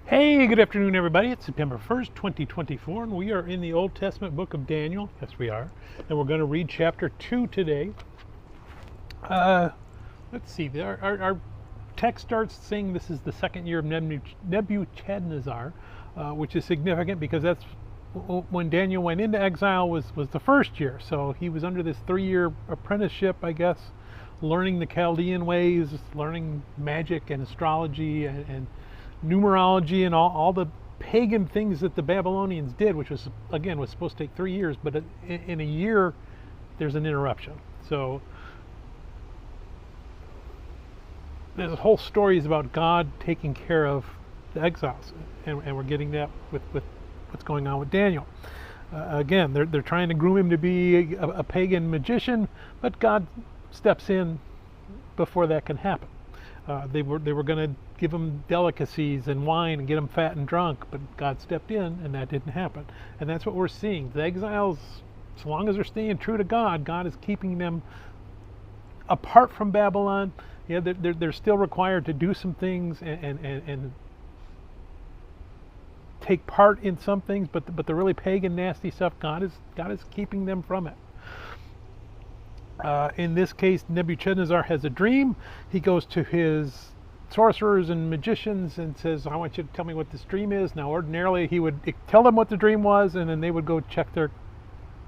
Hey, good afternoon, everybody. It's September 1st, 2024, and we are in the Old Testament book of Daniel. Yes, we are. And we're going to read chapter 2 today. Let's see. Our text starts saying this is the second year of Nebuchadnezzar, which is significant because that's when Daniel went into exile was the first year. So he was under this 3-year apprenticeship, I guess, learning the Chaldean ways, learning magic and astrology and numerology and all the pagan things that the Babylonians did, which was supposed to take 3 years, but in a year there's an interruption. So there's a whole stories about God taking care of the exiles, and we're getting that with what's going on with Daniel. Again, they're trying to groom him to be a pagan magician, but God steps in before that can happen. They were going to give him delicacies and wine and get him fat and drunk, but God stepped in and that didn't happen. And that's what we're seeing. The exiles, so long as they're staying true to God, God is keeping them apart from Babylon. Yeah, they're still required to do some things and take part in some things, but the really pagan, nasty stuff, God is keeping them from it. In this case, Nebuchadnezzar has a dream. He goes to his sorcerers and magicians and says, I want you to tell me what this dream is. Now, ordinarily, he would tell them what the dream was, and then they would go check their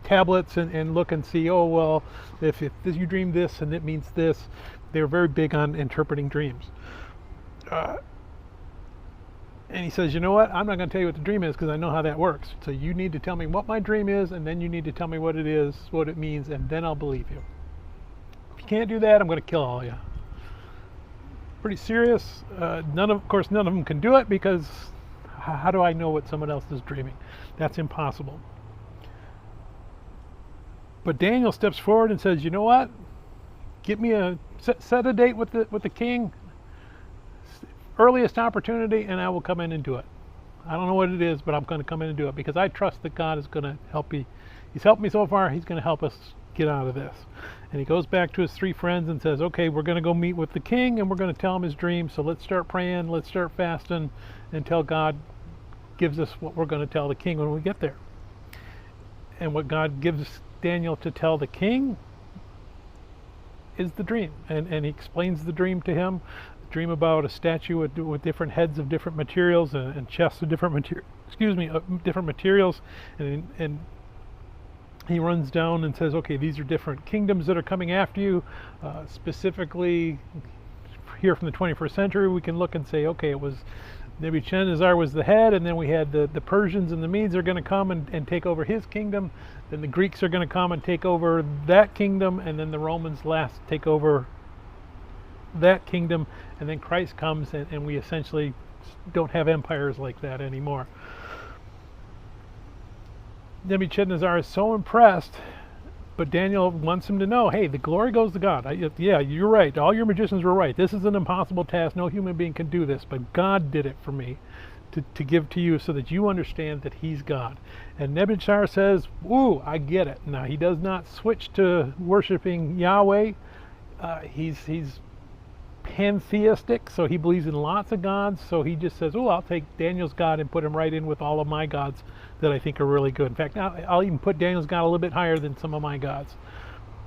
tablets and look and see, oh, well, if you dreamed this and it means this. They were very big on interpreting dreams. And he says, you know what? I'm not going to tell you what the dream is because I know how that works. So you need to tell me what my dream is, and then you need to tell me what it is, what it means, and then I'll believe you. If you can't do that, I'm going to kill all of you. Pretty serious. None of them can do it because how do I know what someone else is dreaming? That's impossible. But Daniel steps forward and says, you know what? Get me set a date with the king. Earliest opportunity, and I will come in and do it. I don't know what it is, but I'm going to come in and do it because I trust that God is going to help me. He's helped me so far. He's going to help us get out of this. And he goes back to his 3 friends and says, okay, we're going to go meet with the king and we're going to tell him his dream. So let's start praying, let's start fasting until God gives us what we're going to tell the king when we get there. And what God gives Daniel to tell the king is the dream. And he explains the dream to him. Dream about a statue with different heads of different materials and chests of different materials, and he runs down and says, okay, these are different kingdoms that are coming after you. Specifically here from the 21st century, we can look and say, okay, it was Nebuchadnezzar was the head, and then we had the Persians and the Medes are going to come and take over his kingdom. Then the Greeks are going to come and take over that kingdom, and then the Romans last take over that kingdom, and then Christ comes and we essentially don't have empires like that anymore. Nebuchadnezzar is so impressed, but Daniel wants him to know, hey, the glory goes to God. Yeah, you're right. All your magicians were right. This is an impossible task. No human being can do this, but God did it for me to give to you so that you understand that he's God. And Nebuchadnezzar says, ooh, I get it. Now, he does not switch to worshiping Yahweh. He's pantheistic, so he believes in lots of gods. So he just says, oh, I'll take Daniel's God and put him right in with all of my gods that I think are really good. In fact, I'll even put Daniel's God a little bit higher than some of my gods.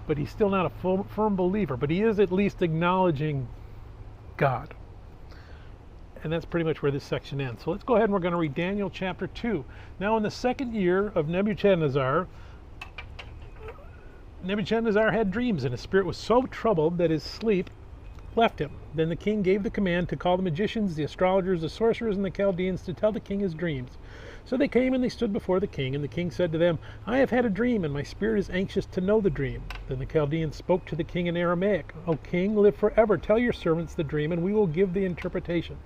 But he's still not a firm believer, but he is at least acknowledging God. And that's pretty much where this section ends. So let's go ahead and we're going to read Daniel chapter 2. Now in the second year of Nebuchadnezzar had dreams, and his spirit was so troubled that his sleep left him. Then the king gave the command to call the magicians, the astrologers, the sorcerers, and the Chaldeans to tell the king his dreams. So they came and they stood before the king, and the king said to them, I have had a dream, and my spirit is anxious to know the dream. Then the Chaldeans spoke to the king in Aramaic, O king, live forever. Tell your servants the dream, and we will give the interpretation.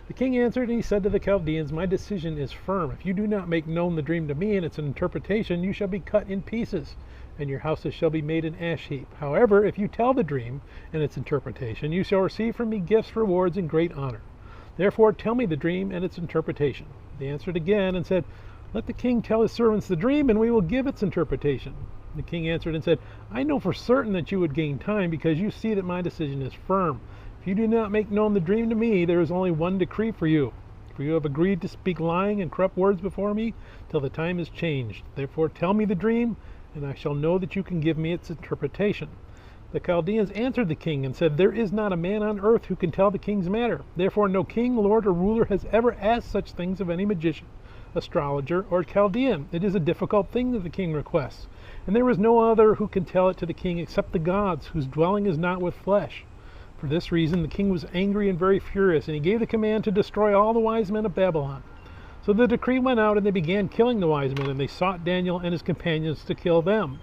The king answered, and he said to the Chaldeans, my decision is firm. If you do not make known the dream to me and its interpretation, you shall be cut in pieces, and your houses shall be made an ash heap. However, if you tell the dream and its interpretation, you shall receive from me gifts, rewards, and great honor. Therefore tell me the dream and its interpretation. They answered again and said, let the king tell his servants the dream, and we will give its interpretation. The king answered and said, I know for certain that you would gain time, because you see that my decision is firm. If you do not make known the dream to me, there is only one decree for you. for you have agreed to speak lying and corrupt words before me till the time is changed. Therefore tell me the dream, and I shall know that you can give me its interpretation." The Chaldeans answered the king and said, "There is not a man on earth who can tell the king's matter. Therefore no king, lord, or ruler has ever asked such things of any magician, astrologer, or Chaldean. It is a difficult thing that the king requests, and there is no other who can tell it to the king except the gods, whose dwelling is not with flesh." For this reason the king was angry and very furious, and he gave the command to destroy all the wise men of Babylon. So the decree went out, and they began killing the wise men, and they sought Daniel and his companions to kill them.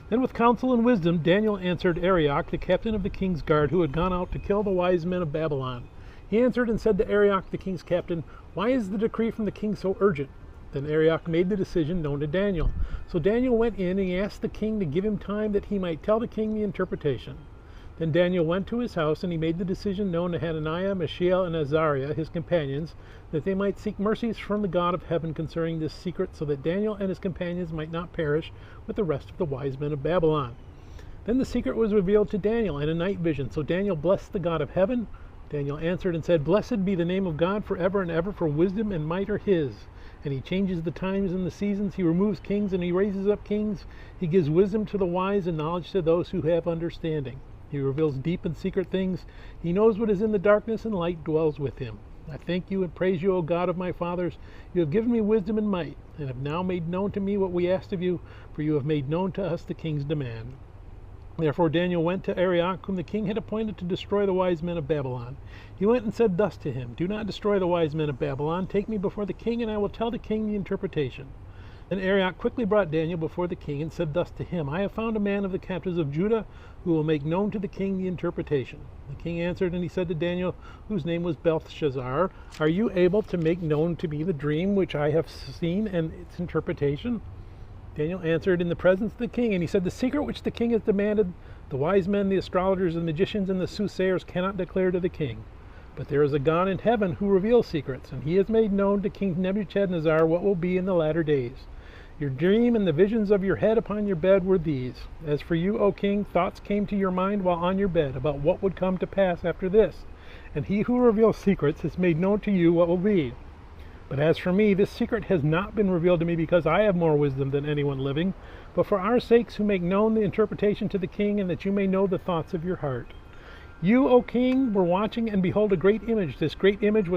Then with counsel and wisdom Daniel answered Arioch, the captain of the king's guard, who had gone out to kill the wise men of Babylon. He answered and said to Arioch, the king's captain, "Why is the decree from the king so urgent?" Then Arioch made the decision known to Daniel. So Daniel went in, and he asked the king to give him time that he might tell the king the interpretation. Then Daniel went to his house, and he made the decision known to Hananiah, Mishael, and Azariah, his companions, that they might seek mercies from the God of heaven concerning this secret, so that Daniel and his companions might not perish with the rest of the wise men of Babylon. Then the secret was revealed to Daniel in a night vision. So Daniel blessed the God of heaven. Daniel answered and said, "Blessed be the name of God forever and ever, for wisdom and might are his. And he changes the times and the seasons. He removes kings and he raises up kings. He gives wisdom to the wise and knowledge to those who have understanding. He reveals deep and secret things. He knows what is in the darkness, and light dwells with him. I thank you and praise you, O God of my fathers. You have given me wisdom and might, and have now made known to me what we asked of you, for you have made known to us the king's demand." Therefore Daniel went to Arioch, whom the king had appointed to destroy the wise men of Babylon. He went and said thus to him, "Do not destroy the wise men of Babylon. Take me before the king, and I will tell the king the interpretation." Then Arioch quickly brought Daniel before the king and said thus to him, "I have found a man of the captives of Judah who will make known to the king the interpretation." The king answered, and he said to Daniel, whose name was Belteshazzar, "Are you able to make known to me the dream which I have seen and its interpretation?" Daniel answered in the presence of the king, and he said, "The secret which the king has demanded, the wise men, the astrologers, the magicians, and the soothsayers cannot declare to the king. But there is a God in heaven who reveals secrets, and he has made known to King Nebuchadnezzar what will be in the latter days. Your dream and the visions of your head upon your bed were these. As for you, O king, thoughts came to your mind while on your bed about what would come to pass after this. And he who reveals secrets has made known to you what will be. But as for me, this secret has not been revealed to me because I have more wisdom than anyone living, but for our sakes who make known the interpretation to the king, and that you may know the thoughts of your heart. You, O king, were watching, and behold, a great image. This great image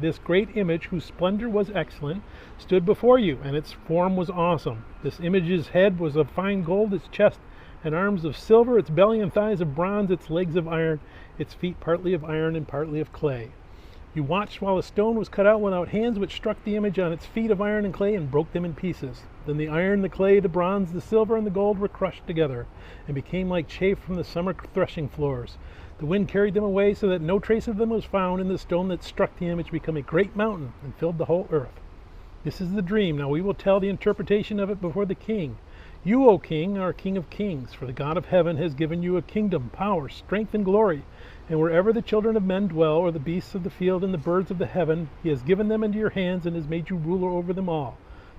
this great image, whose splendor was excellent, stood before you, and its form was awesome. This image's head was of fine gold, its chest and arms of silver, its belly and thighs of bronze, its legs of iron, its feet partly of iron and partly of clay. You watched while a stone was cut out without hands, which struck the image on its feet of iron and clay and broke them in pieces. Then the iron, the clay, the bronze, the silver, and the gold were crushed together and became like chaff from the summer threshing floors. The wind carried them away so that no trace of them was found, and the stone that struck the image became a great mountain and filled the whole earth. This is the dream. Now we will tell the interpretation of it before the king. You, O king, are king of kings, for the God of heaven has given you a kingdom, power, strength, and glory. And wherever the children of men dwell, or the beasts of the field and the birds of the heaven, he has given them into your hands and has made you ruler over them all.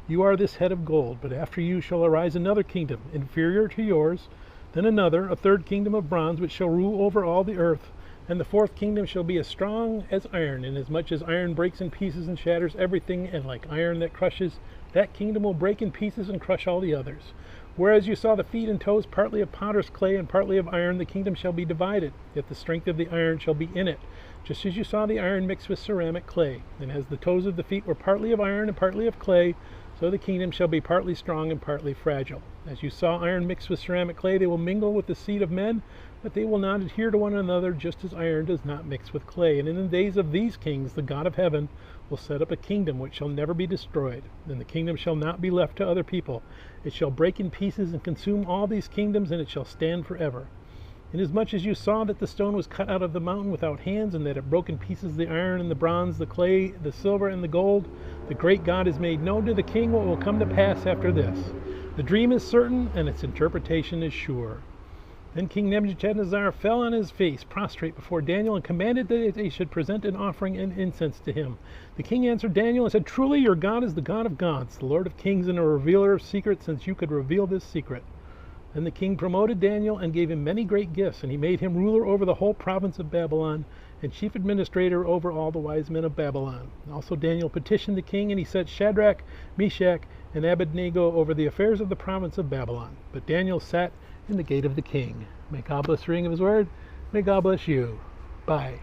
You are this head of gold, but after you shall arise another kingdom, inferior to yours, then another, a third kingdom of bronze, which shall rule over all the earth. And the fourth kingdom shall be as strong as iron, inasmuch as iron breaks in pieces and shatters everything, and like iron that crushes, that kingdom will break in pieces and crush all the others. Whereas you saw the feet and toes partly of potter's clay and partly of iron, the kingdom shall be divided, yet the strength of the iron shall be in it, just as you saw the iron mixed with ceramic clay. And as the toes of the feet were partly of iron and partly of clay, so the kingdom shall be partly strong and partly fragile. As you saw iron mixed with ceramic clay, they will mingle with the seed of men, but they will not adhere to one another, just as iron does not mix with clay. And in the days of these kings, the God of heaven will set up a kingdom which shall never be destroyed. And the kingdom shall not be left to other people. It shall break in pieces and consume all these kingdoms, and it shall stand forever. Inasmuch as you saw that the stone was cut out of the mountain without hands, and that it broke in pieces the iron and the bronze, the clay, the silver, and the gold, the great God has made known to the king what will come to pass after this. The dream is certain, and its interpretation is sure. Then King Nebuchadnezzar fell on his face, prostrate before Daniel, and commanded that they should present an offering and incense to him. The king answered Daniel and said, "Truly your God is the God of gods, the Lord of kings, and a revealer of secrets, since you could reveal this secret." Then the king promoted Daniel and gave him many great gifts, and he made him ruler over the whole province of Babylon, and chief administrator over all the wise men of Babylon. Also Daniel petitioned the king, and he set Shadrach, Meshach, and Abednego over the affairs of the province of Babylon. But Daniel sat in the gate of the king. May God bless the reading of his word. May God bless you. Bye.